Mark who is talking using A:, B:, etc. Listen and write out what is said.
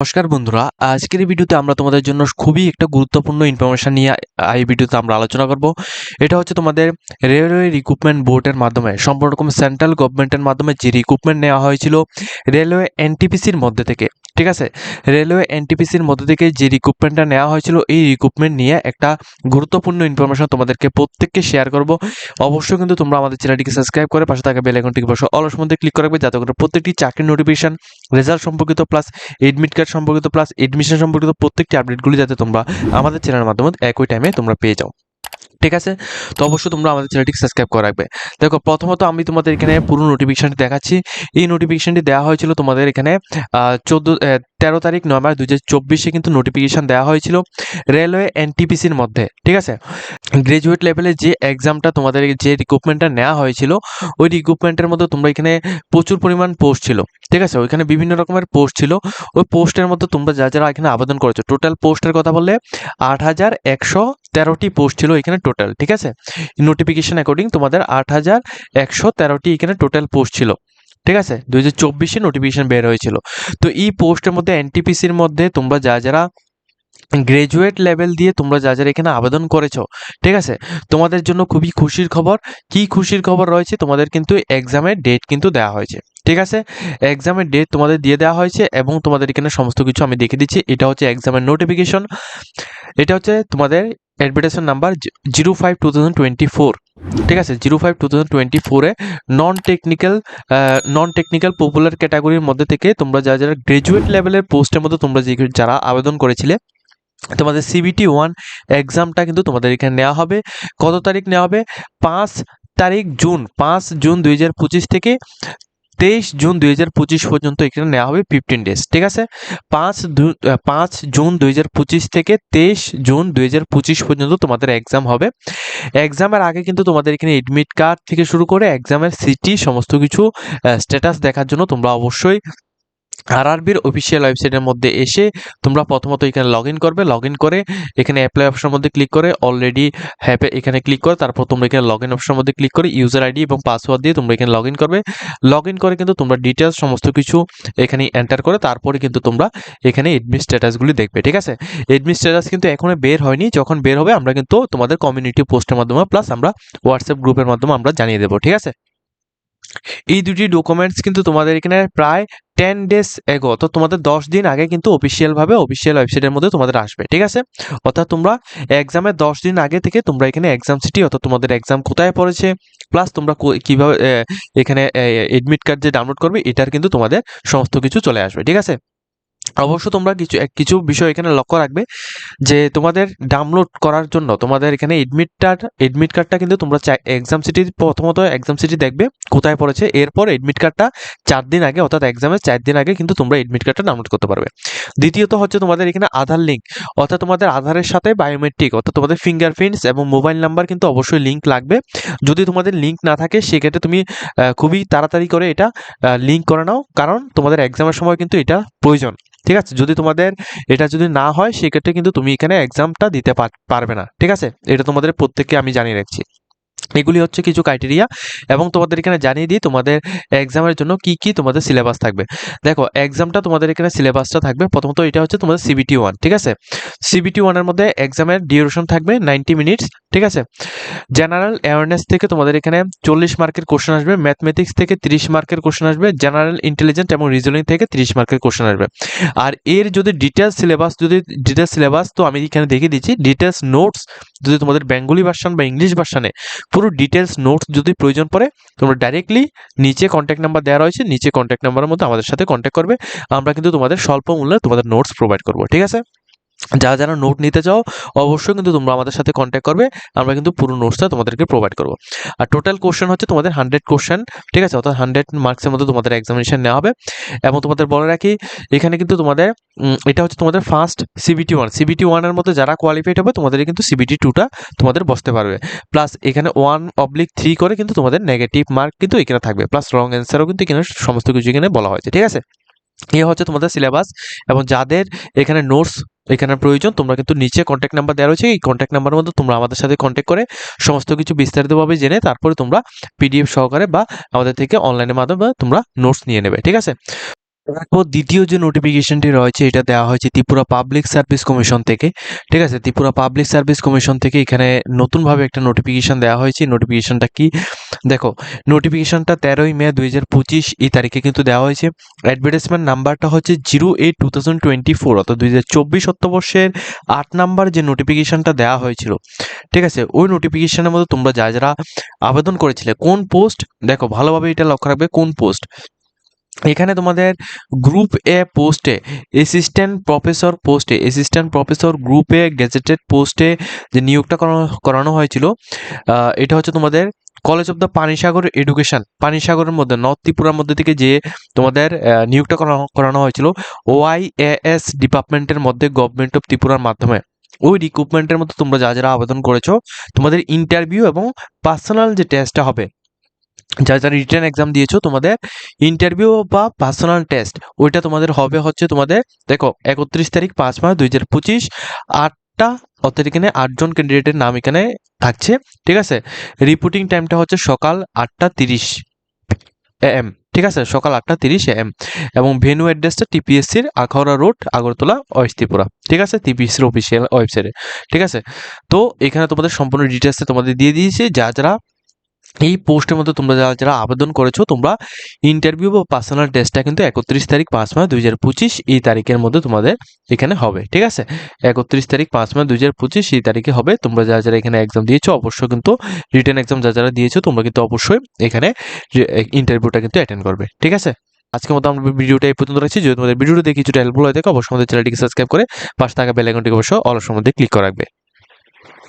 A: নমস্কার বন্ধুরা, আজকের এই ভিডিওতে আমরা তোমাদের জন্য খুবই একটা গুরুত্বপূর্ণ ইনফরমেশন নিয়ে এই ভিডিওতে আমরা আলোচনা করব। এটা হচ্ছে তোমাদের রেলওয়ে রিক্রুটমেন্ট বোর্ডের মাধ্যমে সম্পূর্ণ রকম সেন্ট্রাল গভর্নমেন্টের মাধ্যমে যে রিক্রুটমেন্ট নেওয়া হয়েছিল রেলওয়ে এনটিপিসির মধ্যে থেকে, ঠিক আছে। রেলওয়ে এনটিপিসির মধ্যে থেকে যে রিক্রুটমেন্টটা নেওয়া হয়েছিল এই রিক্রুটমেন্ট নিয়ে একটা গুরুত্বপূর্ণ ইনফরমেশন তোমাদেরকে প্রত্যেককে শেয়ার করব। অবশ্যই কিন্তু তোমরা আমাদের চ্যানেলটিকে সাবস্ক্রাইব করে পাশে থাকা বেল আইকনটিকে বসে অল মধ্যে ক্লিক করে রাখবে, যাতে করে প্রত্যেকটি চাকরির নোটিফিকেশন, রেজাল্ট সম্পর্কিত প্লাস এডমিট কার্ড সম্পর্কিত প্লাস এডমিশন সম্পর্কিত প্রত্যেকটি আপডেটগুলি যাতে তোমরা আমাদের চ্যানেলের মাধ্যমে একই টাইমে তোমরা পেয়ে যাও, ঠিক আছে। তো অবশ্যই তোমরা আমাদের চ্যানেলটিকে সাবস্ক্রাইব করে রাখবে। দেখো, প্রথমত আমি তোমাদের এখানে পুরো নোটিফিকেশনটি দেখাচ্ছি। এই নোটিফিকেশনটি দেওয়া হয়েছিল তোমাদের এখানে 13 তারিখ নভেম্বর 2024 কিন্তু নোটিফিকেশন দেওয়া হয়েছিল রেলওয়ে এনটিপিসির মধ্যে, ঠিক আছে। গ্রাজুয়েট লেভেলে যে এক্সামটা তোমাদের যে রিক্রুটমেন্টটা নেওয়া হয়েছিল ওই রিক্রুটমেন্টের মধ্যে তোমরা এখানে প্রচুর পরিমাণ পোস্ট ছিল, ঠিক আছে। ওইখানে বিভিন্ন রকমের পোস্ট ছিল। ওই পোস্টের মধ্যে তোমরা যারা এখানে আবেদন করেছো, টোটাল পোস্টের কথা বললে 8113টি পোস্ট ছিল এখানে টোটাল, ঠিক আছে। নোটিফিকেশন অ্যাকর্ডিং তোমাদের 8113টি এখানে টোটাল পোস্ট ছিল, ঠিক আছে। 2024 নোটিফিকেশন বের হয়েছিল। তো এই পোস্টের মধ্যে এনটিপিসির মধ্যে তোমরা যারা গ্রাজুয়েট লেভেল দিয়ে তোমরা যারা এখানে আবেদন করেছো, ঠিক আছে, তোমাদের জন্য খুবই খুশির খবর। কি খুশির খবর রয়েছে, তোমাদের কিন্তু এক্সামের ডেট কিন্তু দেওয়া হয়েছে, ঠিক আছে। এক্সামের ডেট তোমাদের দিয়ে দেওয়া হয়েছে এবং তোমাদের এখানে সমস্ত কিছু আমি দেখে দিচ্ছি। এটা হচ্ছে এক্সামের নোটিফিকেশন, এটা হচ্ছে তোমাদের অ্যাডভার্টাইজমেন্ট নাম্বার 05/2024, ঠিক আছে। 05/2024 নন টেকনিক্যাল পপুলার ক্যাটাগরির মধ্যে থেকে তোমরা যারা গ্রাজুয়েট লেভেলের পোস্টের মধ্যে তোমরা যারা আবেদন করেছিলে, তোমাদের CBT 1 এক্সামটা কিন্তু তোমাদের এখানে নেওয়া হবে। কত তারিখ নেওয়া হবে? 5 জুন 2025 থেকে 23 জুন 2025 পর্যন্ত এখানে নেওয়া হবে 15 ডেজ, ঠিক আছে। 5 জুন 2025 থেকে 23 জুন 2025 পর্যন্ত তোমাদের এক্সাম হবে। এক্সামের আগে কিন্তু তোমাদের এখানে এডমিট কার্ড থেকে শুরু করে এক্সামের সিটি সমস্ত কিছু স্ট্যাটাস দেখার জন্য তোমরা অবশ্যই আরআরবির অফিসিয়াল ওয়েবসাইটের মধ্যে এসে তোমরা প্রথমত এখানে লগ ইন করবে। লগ ইন করে এখানে অ্যাপ্লাই অপশনের মধ্যে ক্লিক করে অলরেডি হ্যাপে এখানে ক্লিক করে তারপর তোমরা এখানে লগ ইন অপশনের মধ্যে ক্লিক করে ইউজার আইডি এবং পাসওয়ার্ড দিয়ে তোমরা এখানে লগ ইন করবে। লগ ইন করে কিন্তু তোমরা ডিটেলস সমস্ত কিছু এখানে এন্টার করে তারপরে কিন্তু তোমরা এখানে এডমিট স্ট্যাটাসগুলি দেখবে, ঠিক আছে। এডমিট স্ট্যাটাস কিন্তু এখনো বের হয়নি, যখন বের হবে আমরা কিন্তু তোমাদের কমিউনিটি পোস্টের মাধ্যমে প্লাস আমরা হোয়াটসঅ্যাপ গ্রুপের মাধ্যমে আমরা জানিয়ে দেবো, ঠিক আছে। এই দুটি ডকুমেন্টস কিন্তু তোমাদের এখানে প্রায় 10 ডেজ এগো, তো তোমাদের 10 দিন আগে কিন্তু অফিসিয়াল ওয়েবসাইটের মধ্যে তোমাদের আসবে, ঠিক আছে। অর্থাৎ তোমরা এক্সামের 10 দিন আগে থেকে তোমরা এখানে এক্সাম সিটি অর্থাৎ তোমাদের এক্সাম কোথায় পড়েছে প্লাস তোমরা কিভাবে এখানে এডমিট কার্ড যে ডাউনলোড করবে এটার কিন্তু তোমাদের সমস্ত কিছু চলে আসবে, ঠিক আছে। অবশ্য তোমরা কিছু বিষয় এখানে লক্ষ্য রাখবে যে তোমাদের ডাউনলোড করার জন্য তোমাদের এখানে এডমিট কার্ডটা কিন্তু তোমরা এক্সাম সিটি প্রথমত এক্সাম সিটি দেখবে কোথায় পড়েছে, এরপর এডমিট কার্ডটা 4 দিন আগে অর্থাৎ এক্সামের 4 দিন আগে কিন্তু তোমরা এডমিট কার্ডটা ডাউনলোড করতে পারবে। দ্বিতীয়ত হচ্ছে তোমাদের এখানে আধার লিঙ্ক, অর্থাৎ তোমাদের আধারের সাথে বায়োমেট্রিক অর্থাৎ তোমাদের ফিঙ্গারপ্রিন্টস এবং মোবাইল নাম্বার কিন্তু অবশ্যই লিঙ্ক লাগবে। যদি তোমাদের লিঙ্ক না থাকে সেক্ষেত্রে তুমি খুবই তাড়াতাড়ি করে এটা লিঙ্ক করে নাও, কারণ তোমাদের এক্সামের সময় কিন্তু এটা প্রয়োজন, ঠিক আছে। যদি তোমাদের এটা যদি না হয় সেক্ষেত্রে কিন্তু তুমি এখানে এক্সামটা দিতে পারবে না, ঠিক আছে। এটা তোমাদের প্রত্যেককে আমি জানিয়ে রাখছি। এগুলি হচ্ছে কিছু ক্রাইটেরিয়া এবং তোমাদের এখানে জানিয়ে দিই তোমাদের এক্সামের জন্য কি কি তোমাদের সিলেবাস থাকবে। দেখো, এক্সামটা তোমাদের এখানে সিলেবাসটা থাকবে প্রথমত এটা হচ্ছে তোমাদের CBT 1, ঠিক আছে। CBT 1 এর মধ্যে এক্সামের ডিউরেশন থাকবে 90 মিনিটস, ঠিক আছে। জেনারেল অ্যাওয়ারনেস থেকে তোমাদের এখানে 40 মার্কের কোশ্চেন আসবে, ম্যাথমেটিক্স থেকে 30 মার্কের কোশ্চেন আসবে, জেনারেল ইন্টেলিজেন্স এবং রিজনিং থেকে 30 মার্কের কোশ্চেন আসবে। আর এর যদি ডিটেলস সিলেবাস তো আমি এখানে দেখিয়ে দিচ্ছি। ডিটেলস নোটস যদি তোমাদের বেঙ্গলি ভার্সন বা ইংলিশ ভার্সনে পুরো ডিটেলস নোটস যদি প্রয়োজন পড়ে তোমরা ডাইরেক্টলি নিচে কন্ট্যাক্ট নাম্বার দেওয়া রয়েছে, নিচে কন্ট্যাক্ট নাম্বারের মধ্যে আমাদের সাথে কন্ট্যাক্ট করবে। আমরা কিন্তু তোমাদের স্বল্প মূল্যে তোমাদের নোটস প্রোভাইড করবো, ঠিক আছে। যারা নোট নিতে চাও অবশ্যই কিন্তু তোমরা আমাদের সাথে কন্ট্যাক্ট করবে, আমরা কিন্তু পুরো নোটসটা তোমাদেরকে প্রোভাইড করবো। আর টোটাল কোশ্চেন হচ্ছে তোমাদের 100 কোশ্চেন, ঠিক আছে, অর্থাৎ 100 মার্কসের মধ্যে তোমাদের এক্সামিনেশন নেওয়া হবে। এবং তোমাদের বলে রাখি এখানে কিন্তু তোমাদের এটা হচ্ছে তোমাদের ফার্স্ট CBT 1 এর মধ্যে যারা কোয়ালিফাইড হবে তোমাদের কিন্তু CBT 2টা তোমাদের বসতে পারবে। প্লাস এখানে 1/3 করে কিন্তু তোমাদের নেগেটিভ মার্ক কিন্তু এখানে থাকবে, প্লাস রং অ্যান্সারও কিন্তু এখানে সমস্ত কিছু এখানে বলা হয়েছে, ঠিক আছে। এ হচ্ছে তোমাদের সিলেবাস এবং যাদের এখানে নোটস এখানে প্রয়োজন তোমরা কিন্তু নিচে কন্ট্যাক্ট নাম্বার দেওয়া রয়েছে, এই কন্ট্যাক্ট নাম্বারের মধ্যে তোমরা আমাদের সাথে কন্ট্যাক্ট করে সমস্ত কিছু বিস্তারিতভাবে জেনে তারপরে তোমরা PDF সহকারে বা আমাদের থেকে অনলাইনের মাধ্যমে তোমরা নোটস নিয়ে নেবে, ঠিক আছে। তারপর দ্বিতীয় যে নোটিফিকেশনটি রয়েছে এটা দেওয়া হয়েছে ত্রিপুরা পাবলিক সার্ভিস কমিশন থেকে। ঠিক আছে, ত্রিপুরা পাবলিক সার্ভিস কমিশন থেকে এখানে নতুনভাবে একটা নোটিফিকেশন দেওয়া হয়েছে। নোটিফিকেশনটা কি দেখো, নোটিফিকেশনটা 13ই মে 2025 এই তারিখে কিন্তু দেওয়া হয়েছে। অ্যাডভার্টাইজমেন্ট নাম্বারটা হচ্ছে 08/2024, অর্থাৎ 2024 অর্থবর্ষের 8 নাম্বার যে নোটিফিকেশনটা দেওয়া হয়েছিল। ঠিক আছে, ওই নোটিফিকেশনের মধ্যে তোমরা যারা আবেদন করেছিলে কোন পোস্ট, দেখো ভালোভাবে এটা লক্ষ্য রাখবে কোন পোস্ট। এখানে তোমাদের গ্রুপ এ পোস্টে assistant professor group A gazetted পোস্টে যে নিয়োগটা করানো হয়েছিল, এটা হচ্ছে তোমাদের college of the Panisagar education, পানিসাগরের মধ্যে নর্থ ত্রিপুরার মধ্যে থেকে যে তোমাদের নিয়োগটা করানো হয়েছিল OIAS ডিপার্টমেন্টের মধ্যে গভর্নমেন্ট অফ ত্রিপুরার মাধ্যমে। ওই রিক্রুটমেন্টের মধ্যে তোমরা যারা আবেদন করেছো তোমাদের ইন্টারভিউ এবং পার্সোনাল যে টেস্টটা হবে, যারা রিটেন এক্সাম দিয়েছো তোমাদের ইন্টারভিউ বা পার্সোনাল টেস্ট ওইটা তোমাদের হবে হচ্ছে তোমাদের দেখো 31 তারিখ 5 মাস 2025, 8টা, অর্থাৎ এখানে 8জন ক্যান্ডিডেটের নাম এখানে থাকছে। ঠিক আছে, রিপোর্টিং টাইমটা হচ্ছে সকাল 8:30 AM। ঠিক আছে, সকাল 8:30 AM এবং ভেন্যু অ্যাড্রেসটা TPSCর আখাউড়া রোড, আগরতলা, ওয়েস্ট ত্রিপুরা। ঠিক আছে, TPSCর অফিসিয়াল ওয়েবসাইটে। ঠিক আছে, তো এখানে তোমাদের সম্পূর্ণ ডিটেলসে তোমাদের দিয়ে দিয়েছি। যারা এই পোস্টের মধ্যে তোমরা যারা আবেদন করেছো তোমরা ইন্টারভিউ বা পার্সোনাল টেস্টটা কিন্তু 31 তারিখ 5 মাস 2025 এই তারিখের মধ্যে তোমাদের এখানে হবে। ঠিক আছে, 31 তারিখ 5 মাস 2025 এই তারিখে হবে। তোমরা যারা এখানে এক্সাম দিয়েছো অবশ্যই কিন্তু রিটেন এক্সাম যারা দিয়েছো তোমরা কিন্তু অবশ্যই এখানে ইন্টারভিউটা কিন্তু অ্যাটেন্ড করবে। ঠিক আছে, আজকের মতো আমরা ভিডিওটা এই পর্যন্ত রাখছি। যদি তোমাদের ভিডিওটা দেখে কিছুটা হেল্পফুল হয়ে থাকে অবশ্যই আমাদের চ্যানেলটিকে সাবস্ক্রাইব করে পাশে থাকা বেল আইকনটিকে অবশ্যই অল অপশনের মধ্যে ক্লিক করে রাখবে।